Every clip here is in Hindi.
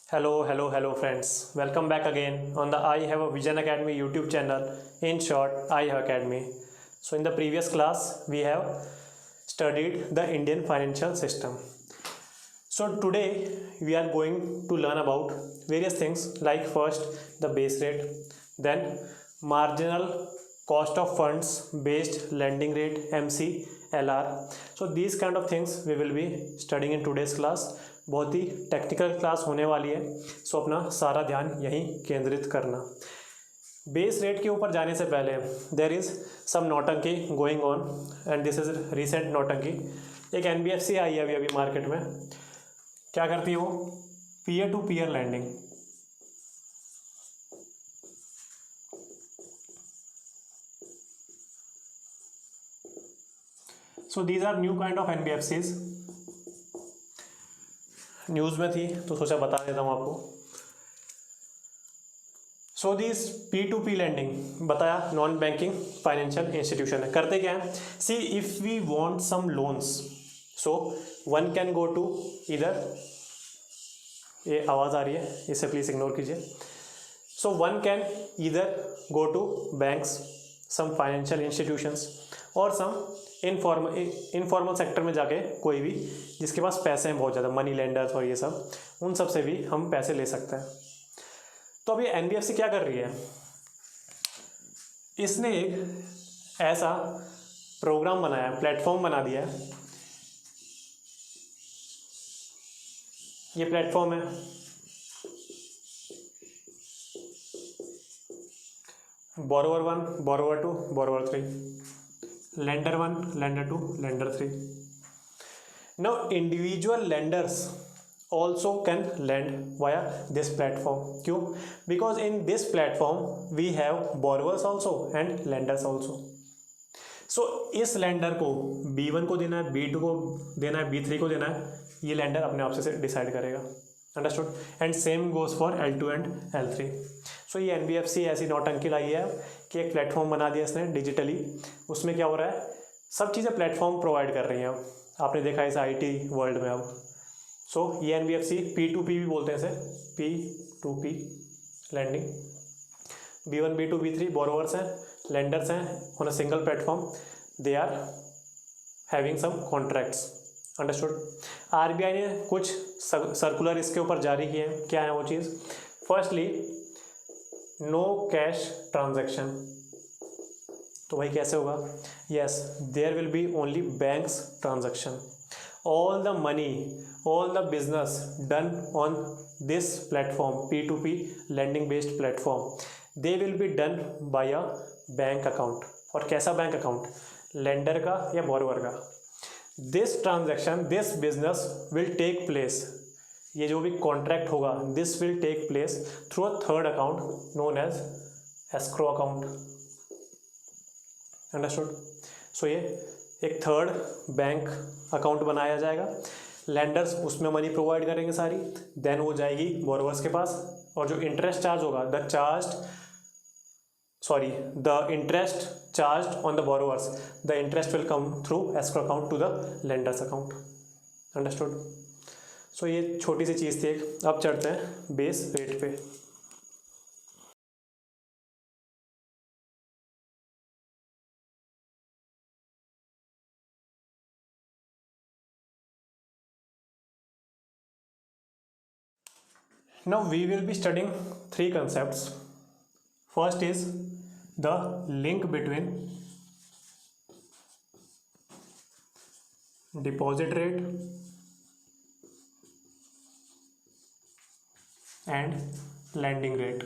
Hello friends. Welcome back again on the I Have a Vision Academy YouTube channel. In short, I Have Academy. So in the previous class, we have studied the Indian financial system. So today we are going to learn about various things like first the base rate, then marginal cost of funds based lending rate MCLR. So these kind of things we will be studying in today's class. बहुत ही टेक्निकल क्लास होने वाली है, सो अपना सारा ध्यान यहीं केंद्रित करना। बेस रेट के ऊपर जाने से पहले देयर इज़ सम नौटंकी going on and this is recent नौटंकी। एक एनबीएफसी आई है अभी मार्केट में, क्या करती है वो? Peer to peer lending. So these are new kind of NBFCs. News में थी तो सोचा बता देता हूँ आपको। सो दिस P2P लैंडिंग बताया, नॉन बैंकिंग फाइनेंशियल इंस्टीट्यूशन है। करते क्या है? See if we want some loans, so one can go to इधर, ये आवाज़ आ रही है, इसे प्लीज़ इग्नोर कीजिए। सो वन कैन इधर go to banks, some financial institutions और सम इनफॉर्मल सेक्टर में जाके कोई भी जिसके पास पैसे हैं बहुत ज़्यादा, मनी लेंडर्स और ये सब, उन सब से भी हम पैसे ले सकते हैं। तो अभी एनबीएफसी क्या कर रही है? इसने एक ऐसा प्रोग्राम बनाया, प्लेटफॉर्म बना दिया है। ये प्लेटफॉर्म है, borrower 1, borrower 2, borrower 3, lender 1, lender 2, lender 3. Now individual lenders also can lend via this platform. क्यों? Because in this platform we have borrowers also and lenders also. So इस lender को B1 को देना है, B2 को देना है, B3 को देना है, ये lender अपने आप से डिसाइड करेगा। Understood? And same goes for L2 and L3. सो ये एनबीएफसी ऐसी नौटंकी लाई है कि एक प्लेटफॉर्म बना दिया इसने डिजिटली। उसमें क्या हो रहा है? सब चीज़ें प्लेटफॉर्म प्रोवाइड कर रही हैं। अब आपने देखा इस आईटी वर्ल्ड में। अब सो ये एनबीएफसी P2P भी बोलते हैं इसे, P2P lending. B1 B2 B3 borrowers हैं, लेंडर्स हैं on a single platform, they are having some contracts. Understood? RBI ने कुछ सर्कुलर इसके ऊपर जारी किए हैं। क्या है वो चीज़? Firstly no cash transaction. तो भाई कैसे होगा? Yes, there will be only banks transaction. All the money, all the business done on this platform P2P lending based platform, they will be done by a bank account. और कैसा बैंक अकाउंट? लेंडर का या बोरोवर का। This transaction, this business will take place, ये जो भी कॉन्ट्रैक्ट होगा, this will take place through a third account known as escrow account. Understood? So ये एक थर्ड बैंक अकाउंट बनाया जाएगा, लैंडर्स उसमें मनी प्रोवाइड करेंगे सारी, देन वो जाएगी बोरोवर्स के पास, और जो इंटरेस्ट चार्ज होगा, the interest charged on the borrowers, the interest will come through escrow account to the lenders account. Understood? So ये छोटी सी चीज़ थी एक। अब चढ़ते हैं बेस रेट पे। Now we will be studying three concepts. First is the link between deposit rate and lending rate.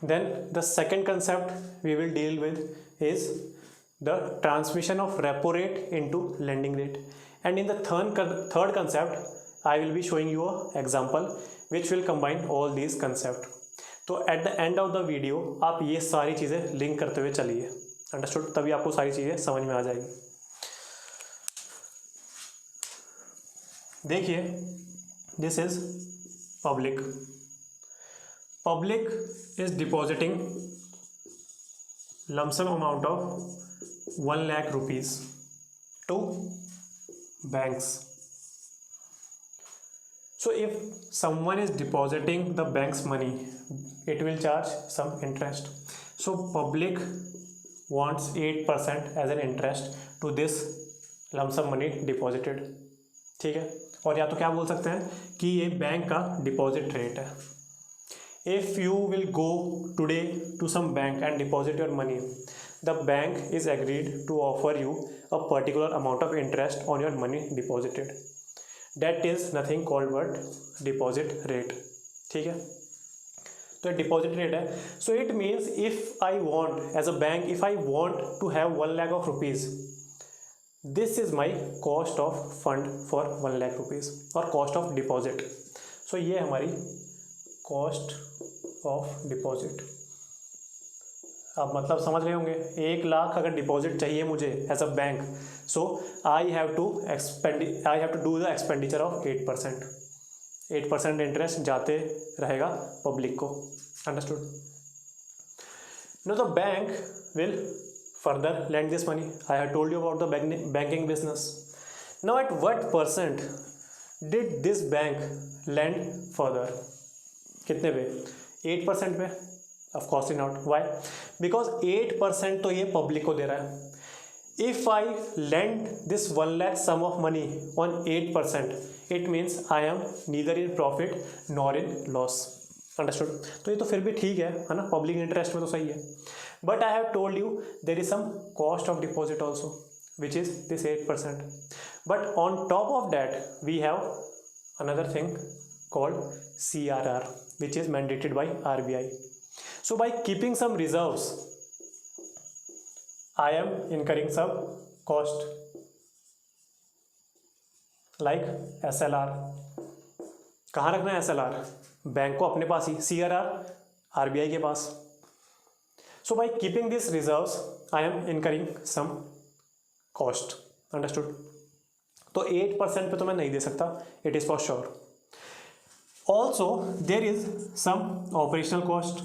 Then the second concept we will deal with is the transmission of repo rate into lending rate. And in the third concept, I will be showing you an example which will combine all these concepts. तो at the end of the video आप ये सारी चीज़ें लिंक करते हुए चलिए। अंडरस्टूड? तभी आपको सारी चीज़ें समझ में आ जाएगी। देखिए, this is public. Public is depositing lump sum amount of 1 lakh rupees to banks. So if someone is depositing the bank's money, it will charge some interest. So public wants 8% as an interest to this lump sum money deposited. ठीक है, और या तो क्या बोल सकते हैं कि ये बैंक का डिपॉजिट रेट है. If you will go today to some bank and deposit your money, the bank is agreed to offer you a particular amount of interest on your money deposited. That is nothing called but deposit rate. ठीक है, तो डिपॉजिट रेट है. So it means if I want as a bank, if I want to have 1 lakh of rupees, this is my cost of fund for 1 lakh rupees और कॉस्ट ऑफ डिपॉजिट. सो ये हमारी कॉस्ट ऑफ डिपॉजिट. आप मतलब समझ रहे होंगे, 1 लाख अगर डिपॉजिट चाहिए मुझे as a bank, so I have to do the expenditure of 8%. 8% interest जाते रहेगा पब्लिक को. Understood? No the bank will further lend this money. I have told you about the banking business. Now at what percent did this bank lend further? कितने पे? 8% पे? Of course not. Why? Because 8% तो ये पब्लिक को दे रहा है. If I lend this 1 lakh sum of money on 8%, it means I am neither in profit nor in loss. Understood? तो ये तो फिर भी ठीक है ना, पब्लिक इंटरेस्ट में तो सही है. But I have told you there is some cost of deposit also, which is this 8%. But on top of that, we have another thing called CRR, which is mandated by RBI. So by keeping some reserves, I am incurring some cost like SLR. कहाँ रखना है SLR? बैंक को अपने पास ही. CRR RBI के पास. So by keeping these reserves, I am incurring some cost. Understood? तो 8% पे तो मैं नहीं दे सकता. It is for sure. Also, there is some operational cost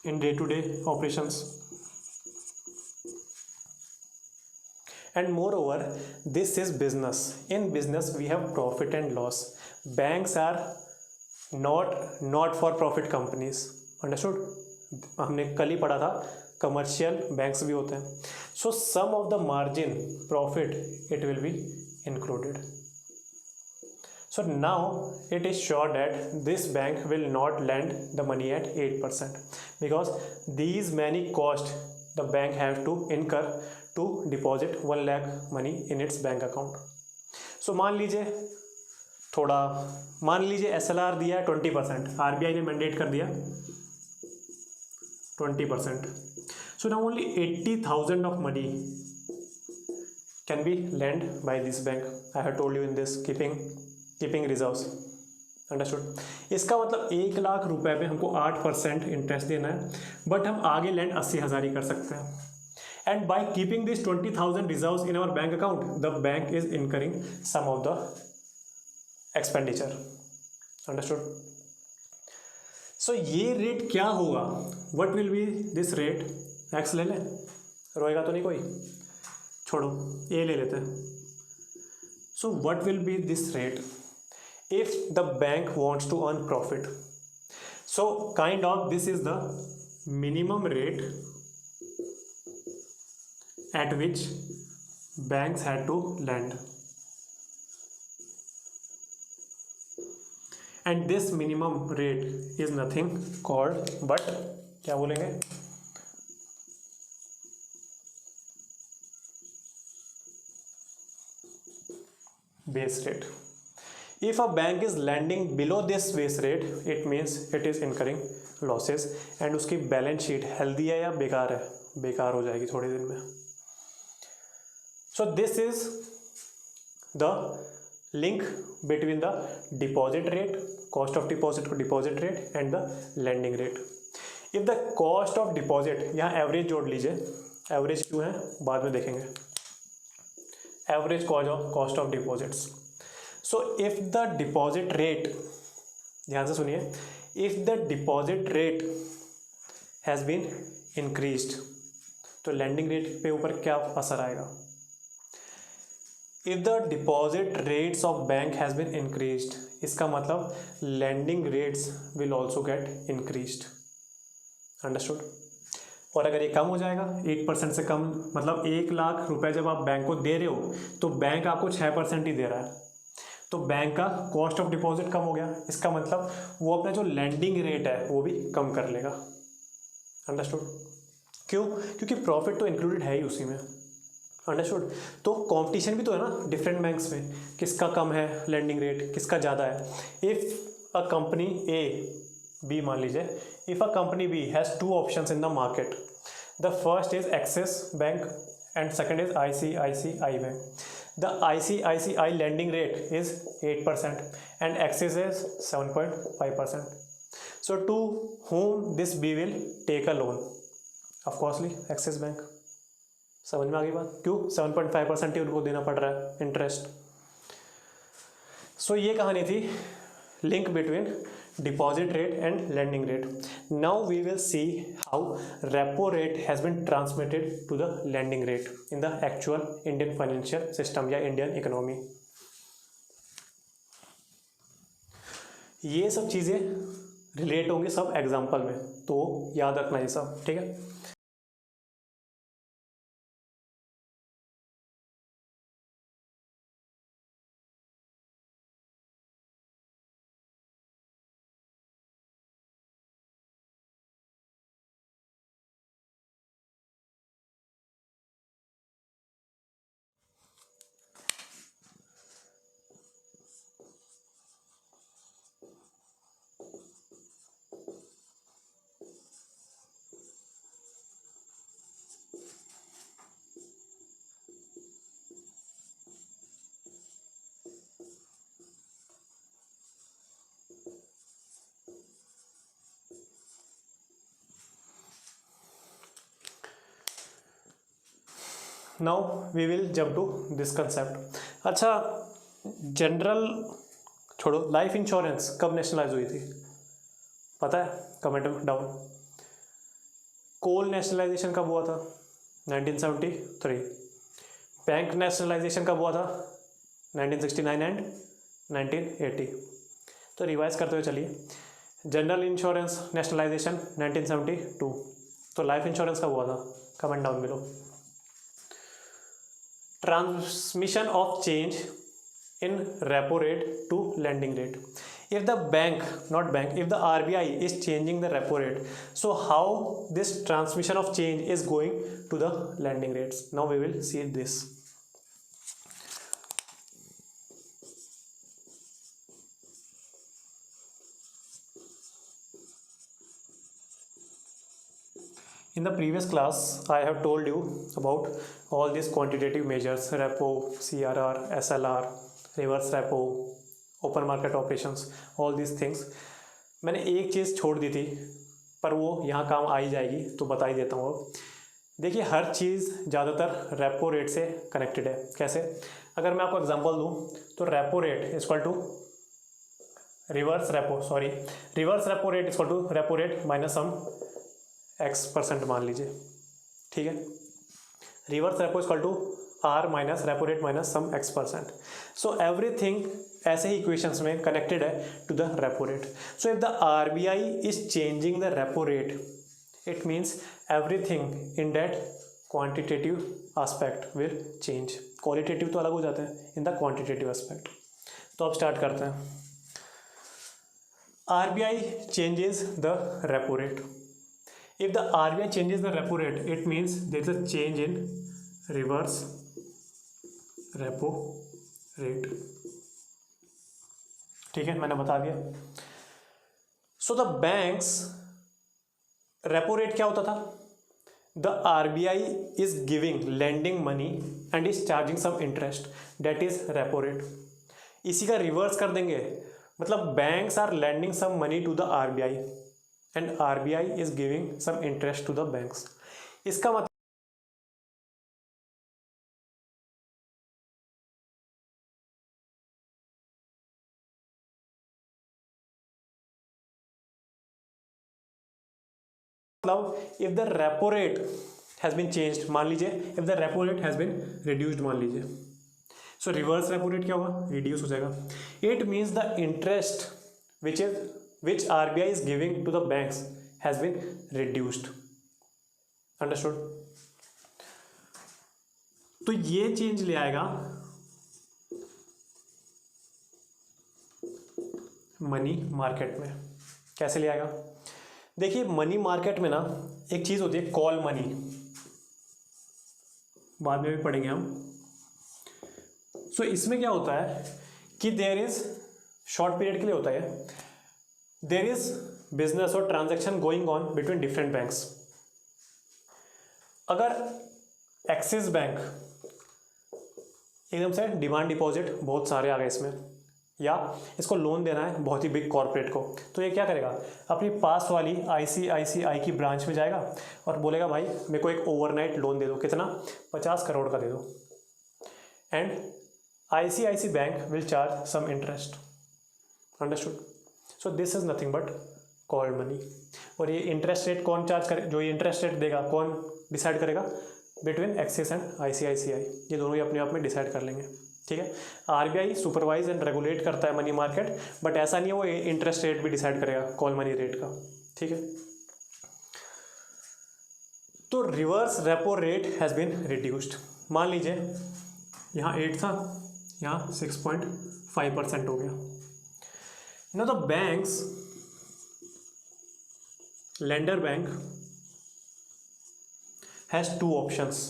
in day-to-day operations. And moreover, this is business. In business, we have profit and loss. Banks are not for profit companies. Understood? हमने कल ही पढ़ा था कमर्शियल बैंक्स भी होते हैं. So some of the margin profit it will be included. So now it is sure that this bank will not lend the money at 8% because these many cost the bank have to incur to deposit 1 lakh money in its bank account. So मान लीजिए SLR दिया है 20%, RBI ने मैंडेट कर दिया 20%. So now only 80,000 of money can be lent by this bank. I have told you in this keeping reserves. Understood? इसका मतलब 1 लाख रुपए पे हमको 8% इंटरेस्ट देना है, बट हम आगे लैंड 80,000 ही कर सकते हैं. And by keeping this 20,000 reserves in our bank account, the bank is incurring some of the expenditure. Understood? सो ये रेट क्या होगा? What will be this rate? X ले लें, रोएगा तो नहीं कोई, छोड़ो ए ले लेते हैं. So what will be this rate if the bank wants to earn profit? So kind of this is the minimum rate at which banks had to lend. And this minimum rate is nothing called but क्या बोलेंगे? Base rate. If a bank is lending below this base rate, it means it is incurring losses and उसकी बैलेंस शीट हेल्दी है या बेकार है? बेकार हो जाएगी थोड़े दिन में. So this is the link between the deposit rate, cost of deposit को deposit rate and the lending rate. If the cost of deposit, यहाँ एवरेज जोड़ लीजिए, एवरेज क्यों है बाद में देखेंगे. Average cost of deposits. So if the deposit rate, ध्यान से सुनिए, if the deposit rate has been increased, तो लैंडिंग रेट पे ऊपर क्या असर आएगा? If the deposit rates of bank has been increased, इसका मतलब lending rates will also get increased. Understood. और अगर ये कम हो जाएगा 8% से कम, मतलब 1 लाख रुपए जब आप बैंक को दे रहे हो तो बैंक आपको 6% ही दे रहा है, तो बैंक का कॉस्ट ऑफ डिपॉजिट कम हो गया, इसका मतलब वो अपना जो लैंडिंग रेट है वो भी कम कर लेगा। अंडरस्टूड। क्यों? क्योंकि प्रॉफिट तो इंक्लूडेड है ही उसी में। अंडरस्टूड। तो कंपटीशन भी तो है ना डिफरेंट बैंक्स में, किसका कम है लैंडिंग रेट, किसका ज़्यादा है। If a company A, B मान लीजिए, if a company B has 2 options in the market, the first is Axis bank and second is ICICI bank. The ICICI lending rate is 8% and Axis is 7.5%. So to whom this B will take a loan? Of course, Axis Bank। समझ में आ गई बात? क्यों? 7.5% ही उनको देना पड़ रहा है इंटरेस्ट। सो ये कहानी थी link between deposit rate and lending rate. Now we will see how repo rate has been transmitted to the lending rate in the actual Indian financial system या Indian economy. ये सब चीज़ें रिलेट होंगे सब एग्जाम्पल में, तो याद रखना ये सब, ठीक है। Now we will jump to this concept. अच्छा, जनरल छोड़ो, लाइफ इंश्योरेंस कब नेशनलाइज हुई थी पता है? Comment down. कोल नेशनलाइजेशन कब हुआ था? 1973। बैंक नेशनलाइजेशन कब हुआ था? 1969 एंड 1980। तो रिवाइज करते हुए चलिए। General insurance nationalisation 1972। तो लाइफ इंश्योरेंस कब हुआ था? Comment down below. Transmission of change in repo rate to lending rate. If the bank, not bank, if the RBI is changing the repo rate, so how this transmission of change is going to the lending rates? Now we will see this. In the previous class, I have told you about all these quantitative measures: repo, CRR, SLR, reverse repo, open market operations, all these things. मैंने एक चीज़ छोड़ दी थी पर वो यहाँ काम आ ही जाएगी, तो बता ही देता हूँ अब। देखिए, हर चीज़ ज़्यादातर रेपो रेट से कनेक्टेड है। कैसे? अगर मैं आपको एग्जांपल दूँ तो repo rate equal to reverse repo rate equal to repo rate minus some X% मान लीजिए, ठीक है। Reverse repo equal to R minus repo rate minus some X%। So everything ऐसे ही इक्वेशंस में कनेक्टेड है to the repo rate. So if the RBI is changing the repo rate, it means everything in that quantitative aspect will change. Qualitative तो अलग हो जाते हैं, इन द क्वांटिटेटिव एस्पेक्ट। तो अब स्टार्ट करते हैं। RBI changes the repo rate. If the RBI changes the repo rate, it means there is a change in reverse repo rate. ठीक है, मैंने बता दिया। So the banks repo rate क्या होता था? The RBI is giving lending money and is charging some interest, that is repo rate. इसी का रिवर्स कर देंगे, मतलब banks are lending some money to the RBI and RBI is giving some interest to the banks. इसका मतलब if the repo rate has been changed, मान लीजिए if the repo rate has been reduced मान लीजिए, सो रिवर्स रेपो रेट क्या होगा, रिड्यूस हो जाएगा. It means the interest which RBI is giving to the banks has been reduced. Understood. तो ये चेंज ले आएगा मनी मार्केट में. कैसे ले आएगा? देखिए मनी मार्केट में ना एक चीज होती है कॉल मनी, बाद में भी पढ़ेंगे हम. सो इसमें क्या होता है कि देयर इज शॉर्ट पीरियड के लिए होता है, देयर इज बिजनेस और transaction going on between different banks. अगर एक्सिस बैंक एकदम से डिमांड डिपॉजिट बहुत सारे आ गए इसमें, या इसको लोन देना है बहुत ही बिग कॉर्पोरेट को, तो ये क्या करेगा, अपनी पास वाली ICICI की ब्रांच में जाएगा और बोलेगा भाई मेरे को एक ओवरनाइट लोन दे दो, कितना, 50 करोड़ का दे दो. And ICICI bank will charge some interest. Understood. So this is nothing but called money. और ये इंटरेस्ट रेट कौन चार्ज करे, जो ये इंटरेस्ट रेट देगा कौन डिसाइड करेगा, बिटवीन एक्सिस एंड ICICI. ये दोनों ही अपने आप में डिसाइड कर लेंगे. ठीक है. RBI सुपरवाइज एंड रेगुलेट करता है मनी मार्केट, बट ऐसा नहीं है वो इंटरेस्ट रेट भी डिसाइड करेगा कॉल मनी रेट का. ठीक है. तो reverse repo rate has been reduced. मान लीजिए यहाँ 8 था, यहाँ 6.5% हो गया. Now the banks, lender bank has two options.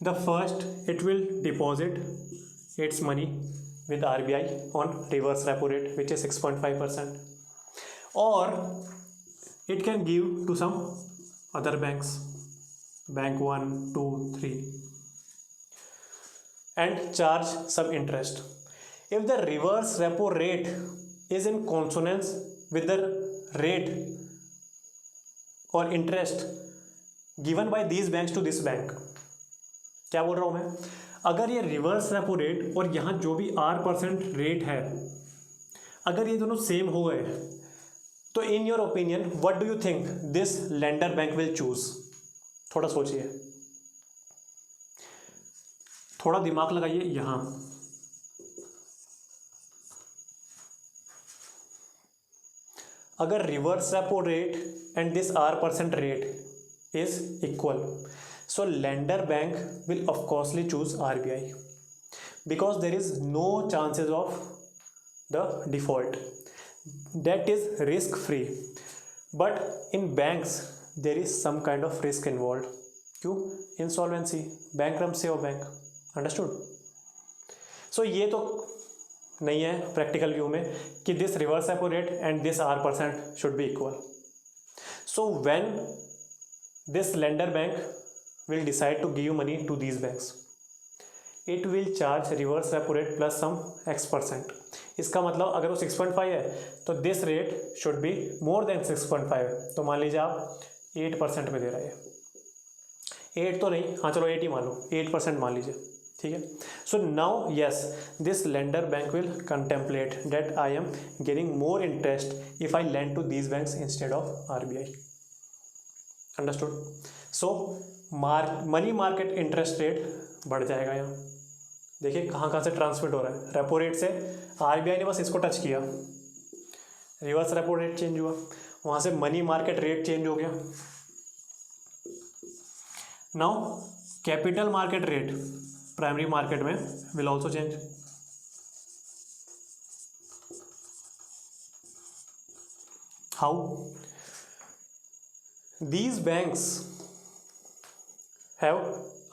The first, it will deposit its money with RBI on reverse repo rate, which is 6.5%, or it can give to some other banks, bank 1, 2, 3, and charge some interest. If the reverse repo rate is in consonance with the rate or interest given by these banks to this bank. क्या बोल रहा हूँ मैं, अगर ये रिवर्स रेपो रेट और यहाँ जो भी R% रेट है, अगर ये दोनों सेम हो गए, तो in your opinion what do you think this lender bank will choose? थोड़ा सोचिए, थोड़ा दिमाग लगाइए. यहाँ अगर reverse repo rate and this R% rate is equal, so lender bank will of course choose RBI because there is no chances of the default, that is risk free. But in banks there is some kind of risk involved. क्यों? insolvency, bankruptcy of bank. understood? so ये तो नहीं है प्रैक्टिकल व्यू में कि this reverse repo rate and this R% should be equal. So when this lender bank will decide to give money to these banks, it will charge reverse repo rate plus some X%. इसका मतलब अगर वो 6.5 है तो this rate should be more than 6.5. तो मान लीजिए आप 8% में दे रहे हैं, 8 तो नहीं, हाँ चलो 8 ही मान लो, 8% मान लीजिए. ठीक है. So now yes, this lender bank will contemplate that I am getting more interest if I lend to these banks instead of RBI. Understood. So money market interest rate बढ़ जाएगा. यहाँ देखिए कहाँ कहाँ से ट्रांसमिट हो रहा है, रेपो रेट से RBI ने बस इसको टच किया, रिवर्स रेपो रेट चेंज हुआ, वहाँ से मनी मार्केट रेट चेंज हो गया. Now capital market rate primary market में will also change. How? these banks have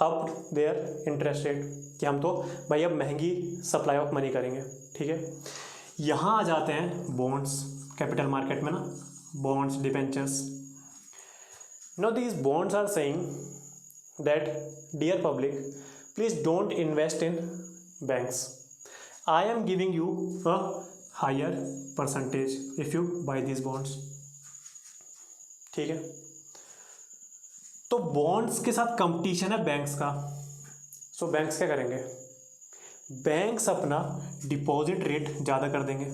upped their interest rate कि हम तो भाई अब महंगी सप्लाई ऑफ मनी करेंगे. ठीक है. यहाँ आ जाते हैं बॉन्ड्स कैपिटल मार्केट में ना, bonds, debentures. Now these bonds are saying that dear public please don't invest in banks, I am giving you a higher percentage if you buy these bonds. ठीक है. तो बॉन्ड्स के साथ कंपटीशन है बैंक्स का. सो बैंक्स क्या करेंगे, बैंक्स अपना डिपॉजिट रेट ज़्यादा कर देंगे.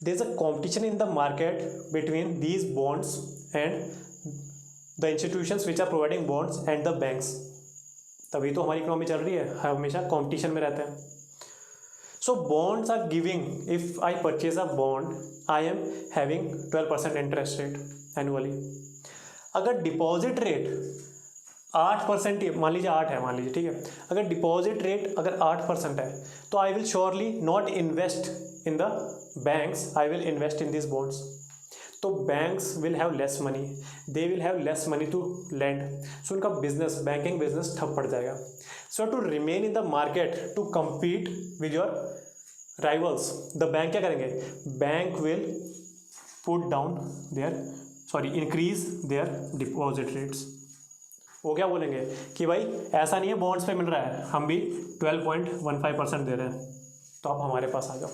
There is a competition in the market between these bonds and the institutions which are providing bonds and the banks, तभी तो हमारी इकोनॉमी चल रही है, हमेशा कंपटीशन में रहते हैं. So bonds are giving, if I purchase a bond I am having 12% interest rate annually. अगर डिपॉजिट रेट 8%, मान लीजिए 8 है, मान लीजिए, ठीक है, अगर डिपॉजिट रेट अगर 8% है तो I will surely not invest in the banks, I will invest in this bonds. तो banks will have less money, they will have less money to lend, so उनका बिजनेस, बैंकिंग बिजनेस ठप पड़ जाएगा. So to remain in the market, to compete with your rivals, the bank क्या करेंगे, bank will put down their increase their deposit rates. वो क्या बोलेंगे कि भाई ऐसा नहीं है बॉन्ड्स पे मिल रहा है, हम भी 12.15% दे रहे हैं, तो आप हमारे पास आ जाओ.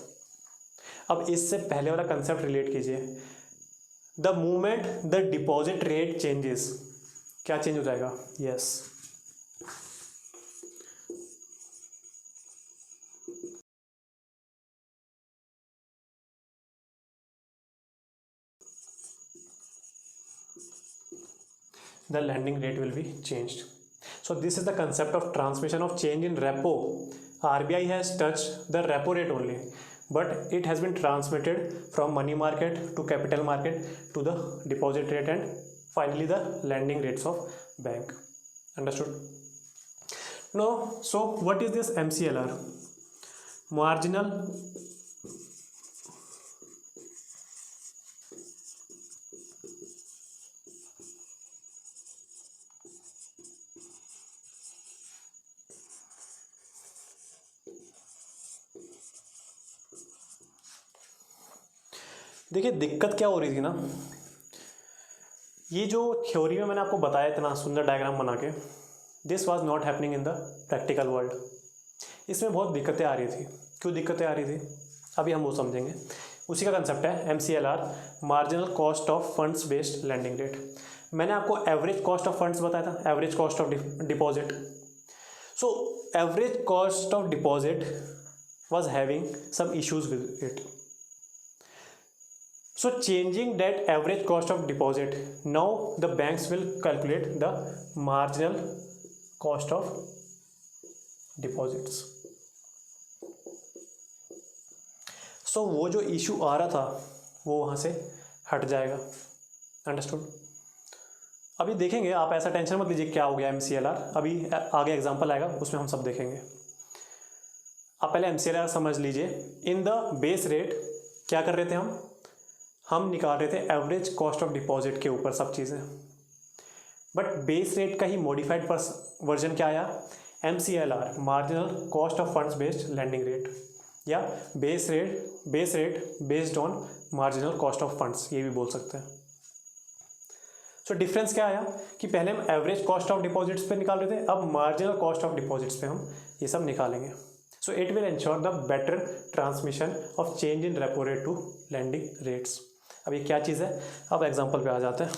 अब इससे पहले वाला कंसेप्ट रिलेट कीजिए. The moment the deposit rate changes, क्या चेंज हो जाएगा, yes, the lending rate will be changed. So this is the concept of transmission of change in repo. RBI has touched the repo rate only, but it has been transmitted from money market to capital market to the deposit rate and finally the lending rates of bank. Understood? Now, so what is this MCLR? Marginal देखिए दिक्कत क्या हो रही थी ना, ये जो थ्योरी में मैंने आपको बताया इतना सुंदर डायग्राम बना के, this was not happening in the practical world. इसमें बहुत दिक्कतें आ रही थी. क्यों दिक्कतें आ रही थी, अभी हम वो समझेंगे. उसी का कंसेप्ट है MCLR, marginal cost of funds based lending rate. मैंने आपको एवरेज कॉस्ट ऑफ फंड्स बताया था, average cost of deposit. So average cost of deposit was having some issues with it. So changing that average cost of deposit, now the banks will calculate the marginal cost of deposits. So वो जो issue आ रहा था वो वहाँ से हट जाएगा. अंडरस्टूड. अभी देखेंगे, आप ऐसा टेंशन मत लीजिए क्या हो गया MCLR, अभी आगे एग्जांपल आएगा उसमें हम सब देखेंगे. आप पहले MCLR समझ लीजिए. इन द बेस रेट क्या कर रहे थे हम निकाल रहे थे एवरेज कॉस्ट ऑफ डिपॉजिट के ऊपर सब चीज़ें. बट बेस रेट का ही मॉडिफाइड वर्जन क्या आया, MCLR, marginal cost of funds based lending rate, या base rate based on marginal cost of funds, ये भी बोल सकते हैं. सो डिफरेंस क्या आया कि पहले हम एवरेज कॉस्ट ऑफ डिपॉजिट्स पे निकाल रहे थे, अब मार्जिनल कॉस्ट ऑफ डिपॉजिट्स पे हम ये सब निकालेंगे. So it will ensure the better transmission of change in repo rate to lending rates. अब ये क्या चीज़ है, अब एग्जांपल पे आ जाते हैं.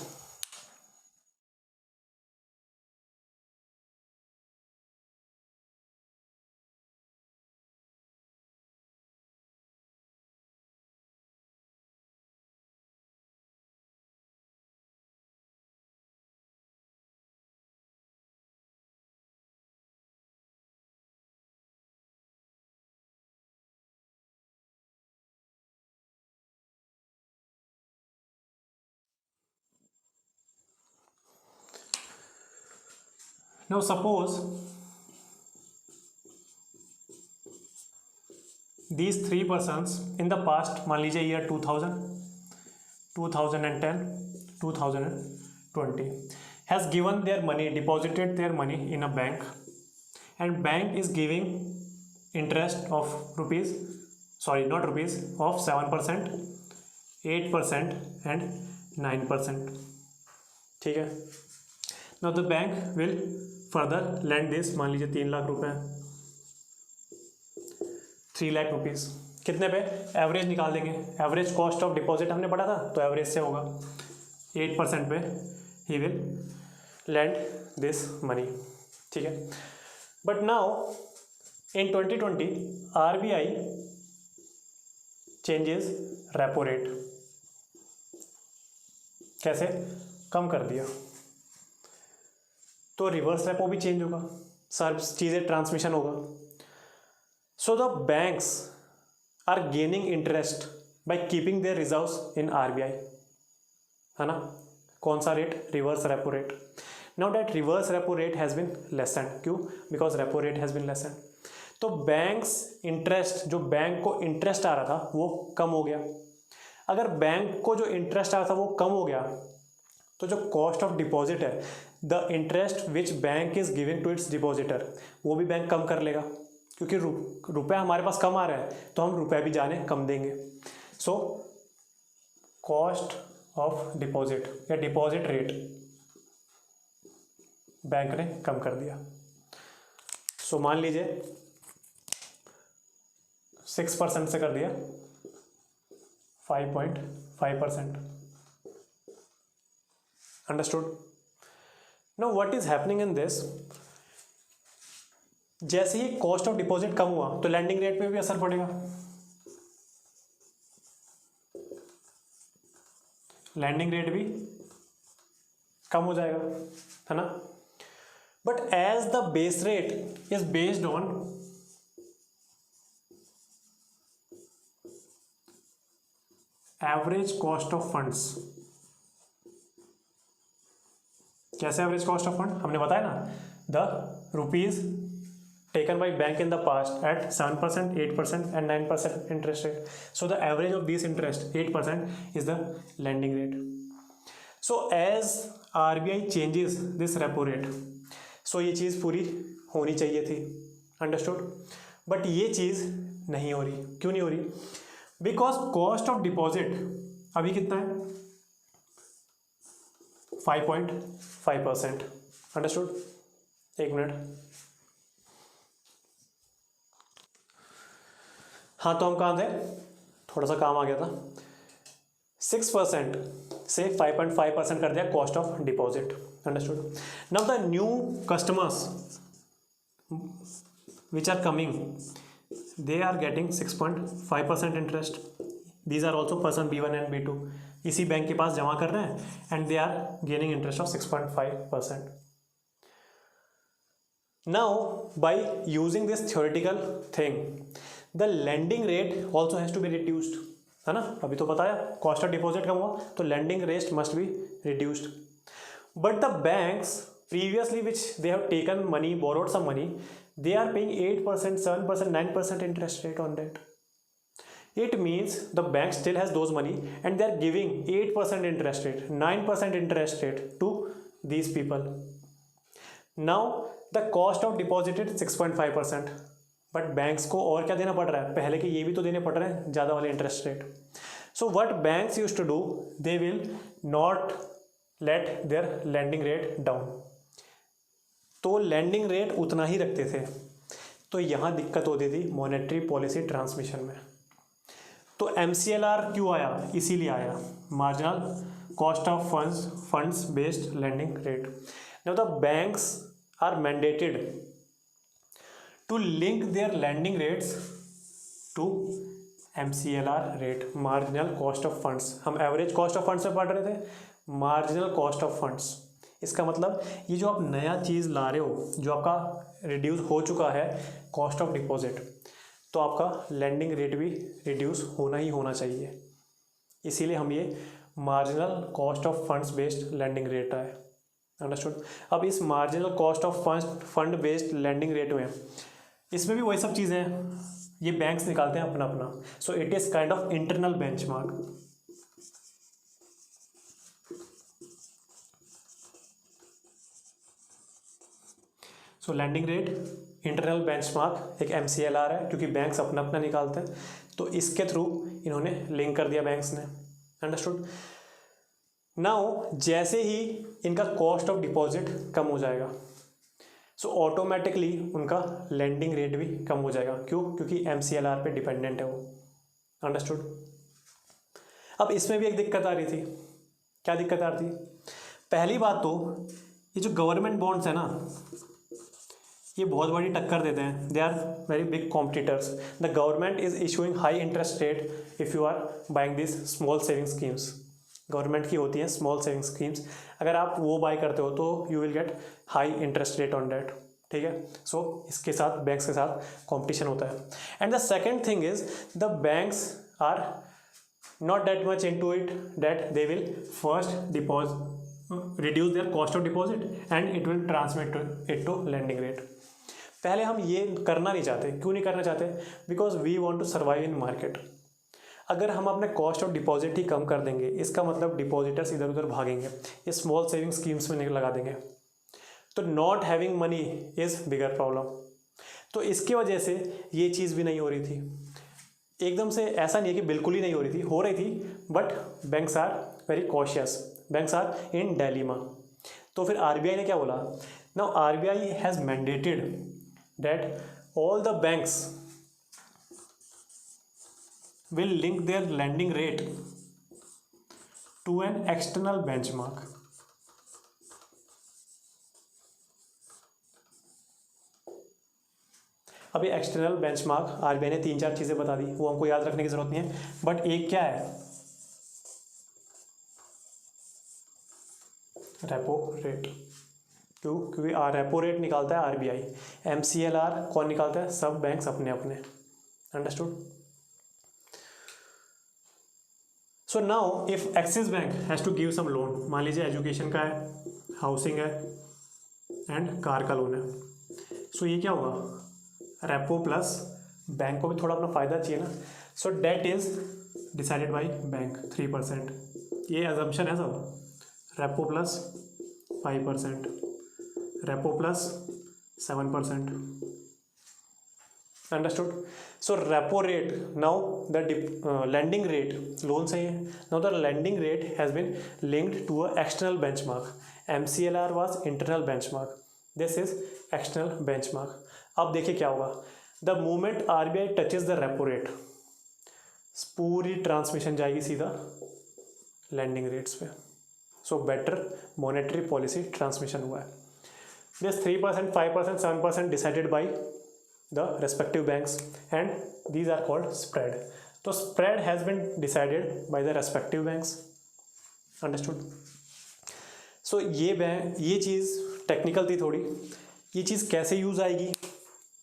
Now suppose these three persons in the past, मान लीजिए year 2000, 2010, 2020 has given their money, deposited their money in a bank, and bank is giving interest of of 7%, 8% and 9%. ठीक है. Now the bank will further lend this, मान लीजिए 3 लाख रुपए, 3 लाख रुपीज़. कितने पे, एवरेज निकाल देंगे. एवरेज कॉस्ट ऑफ डिपॉजिट हमने पढ़ा था तो एवरेज से होगा 8% पे he will lend this money. ठीक है. But now in 2020 RBI changes repo rate. कैसे, कम कर दिया. तो रिवर्स रेपो भी चेंज होगा, सब चीज़ें ट्रांसमिशन होगा. So the banks are gaining interest by keeping their reserves in RBI, है ना. कौन सा रेट? Reverse repo rate. Now that reverse repo rate has been lessened. क्यों? Because repo rate has been lessened. तो बैंक्स इंटरेस्ट, जो बैंक को इंटरेस्ट आ रहा था वो कम हो गया. अगर बैंक को जो इंटरेस्ट आ रहा था वो कम हो गया तो जो कॉस्ट ऑफ डिपॉजिट है, the interest which bank is giving to its depositor, वो भी बैंक कम कर लेगा. क्योंकि रुपया हमारे पास कम आ रहा है तो हम रुपया भी जाने कम देंगे. सो कॉस्ट ऑफ डिपॉजिट या डिपॉजिट रेट बैंक ने कम कर दिया. सो मान लीजिए 6% से कर दिया 5.5%. Understood. Now what is happening in this, जैसे ही कॉस्ट ऑफ डिपॉजिट कम हुआ तो लैंडिंग रेट पे भी असर पड़ेगा. लैंडिंग रेट भी कम हो जाएगा, है ना. But as the base rate is based on average cost of funds. कैसे एवरेज कॉस्ट ऑफ फंड? हमने बताया ना, the rupees taken by bank in the past at 7%, 8% and 9% interest rate. So the average of these interest 8% is the lending rate. So as RBI changes this repo rate, so ये चीज़ पूरी होनी चाहिए थी. अंडरस्टूड. बट ये चीज़ नहीं हो रही. क्यों नहीं हो रही? बिकॉज कॉस्ट ऑफ डिपॉजिट अभी कितना है? 5.5%. अंडरस्टूड. एक मिनट. हाँ, तो हम कहाँ थे? थोड़ा सा काम आ गया था. 6% से 5.5% कर दिया cost of deposit. Understood. Now the new customers which are coming, they are getting 6.5% interest. These are also person B1 and B2 इसी बैंक के पास जमा कर रहे हैं and they are gaining interest of 6.5%. Now by using this theoretical thing, the lending rate also has to be reduced, है ना. अभी तो बताया कॉस्ट ऑफ डिपॉजिट कम हुआ तो lending rate must be reduced. But the banks previously which they have taken money, borrowed some money, they are paying 8%, 7%, 9% interest rate on that. It means the bank still has those money and they are giving 8% interest rate, 9% interest rate to these people. Now the cost of deposit is 6.5%. But banks को और क्या देना पड़ रहा है? पहले के ये भी तो देने पड़ रहे हैं ज़्यादा वाले interest rate. So what banks used to do, they will not let their lending rate down. तो लैंडिंग रेट उतना ही रखते थे. तो यहाँ दिक्कत होती थी मॉनेटरी पॉलिसी ट्रांसमिशन में. तो MCLR क्यों आया? इसीलिए आया, marginal cost of funds based lending rate. Now the banks are mandated to link their lending rates to MCLR rate, marginal cost of funds. हम average cost of funds में पढ़ रहे थे, marginal cost of funds. इसका मतलब ये जो आप नया चीज़ ला रहे हो, जो आपका रिड्यूस हो चुका है कॉस्ट ऑफ डिपॉजिट, तो आपका लैंडिंग रेट भी रिड्यूस होना ही होना चाहिए. इसीलिए हम ये marginal cost of funds based lending rate है. अंडरस्टूड. अब इस marginal cost of fund based lending rate में इसमें भी वही सब चीज़ें हैं, ये बैंक्स निकालते हैं अपना अपना. So it is kind of internal benchmark. So landing rate internal benchmark एक MCLR है, क्योंकि बैंक्स अपना अपना निकालते हैं, तो इसके थ्रू इन्होंने लिंक कर दिया बैंक्स ने. अंडरस्टूड. नाउ जैसे ही इनका कॉस्ट ऑफ डिपॉजिट कम हो जाएगा, सो ऑटोमेटिकली उनका लैंडिंग रेट भी कम हो जाएगा. क्यों? क्योंकि MCLR पे डिपेंडेंट है वो. अंडरस्टूड. अब इसमें भी एक दिक्कत आ रही थी. क्या दिक्कत आ रही थी? पहली बात तो ये जो गवर्नमेंट बॉन्ड्स है ना, ये बहुत बड़ी टक्कर देते हैं. They are very big competitors. The government is issuing high interest rate if you are buying this small saving schemes. Government की होती हैं स्मॉल सेविंग स्कीम्स, अगर आप वो बाय करते हो तो you will get high interest rate on debt, ठीक है। सो इसके साथ बैंक्स के साथ कंपटीशन होता है। And the second thing is the banks are not that much into it that they will first reduce their cost of deposit and it will transmit it to lending rate। पहले हम ये करना नहीं चाहते। क्यों नहीं करना चाहते? Because we want to survive in market. अगर हम अपने कॉस्ट ऑफ डिपॉजिट ही कम कर देंगे, इसका मतलब डिपॉजिटर्स इधर उधर भागेंगे, ये स्मॉल सेविंग स्कीम्स में लगा देंगे, तो not having money is bigger problem. तो इसकी वजह से ये चीज़ भी नहीं हो रही थी। एकदम से ऐसा नहीं है कि बिल्कुल ही नहीं हो रही थी, but banks are very cautious, banks are in dilemma. तो फिर आरबीआई ने क्या बोला? Now RBI has mandated that all the banks will link their lending rate to an external benchmark. अभी एक्सटर्नल बेंचमार्क आरबीआई ने 3-4 चीज़ें बता दी, वो हमको याद रखने की ज़रूरत नहीं है, बट एक क्या है? Repo rate. क्योंकि रेपो रेट निकालता है आरबीआई, एमसीएलआर कौन निकालता है? सब बैंक्स अपने अपने। Understood? So now if Axis bank has to give some loan, मान लीजिए एजुकेशन का है, हाउसिंग है एंड कार का लोन है, सो ये क्या होगा? रेपो प्लस, बैंक को भी थोड़ा अपना फ़ायदा चाहिए ना, so date is decided by bank 3%। ये अजम्पशन है सब। Repo plus 5%, repo plus 7%। Understood? So repo rate, now the lending rate, loan सही है, now the lending rate has been linked to a external benchmark. MCLR was internal benchmark, this is external benchmark. अब देखिए क्या होगा, the moment RBI touches the repo rate, पूरी ट्रांसमिशन जाएगी सीधा लैंडिंग रेट्स पे। So better monetary policy transmission हुआ है। This 3%, 5%, 7% decided by the respective banks and these are called spread. तो spread has been decided by the respective banks. Understood? So ये चीज़ टेक्निकल थी थोड़ी। ये चीज़ कैसे यूज़ आएगी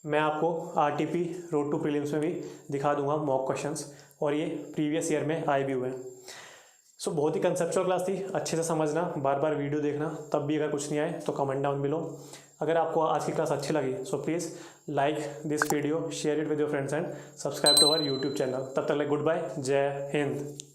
मैं आपको आरटीपी रोड टू प्रीलिम्स में भी दिखा दूंगा मॉक क्वेश्चंस, और ये प्रीवियस ईयर में आए भी हुए हैं। सो बहुत ही कंसेप्चुअल क्लास थी, अच्छे से समझना, बार बार वीडियो देखना, तब भी अगर कुछ नहीं आए तो कमेंट डाउन बिलो। अगर आपको आज की क्लास अच्छी लगी so please like this video, share it with your friends and subscribe to our YouTube channel. तब तक गुड बाय, जय हिंद।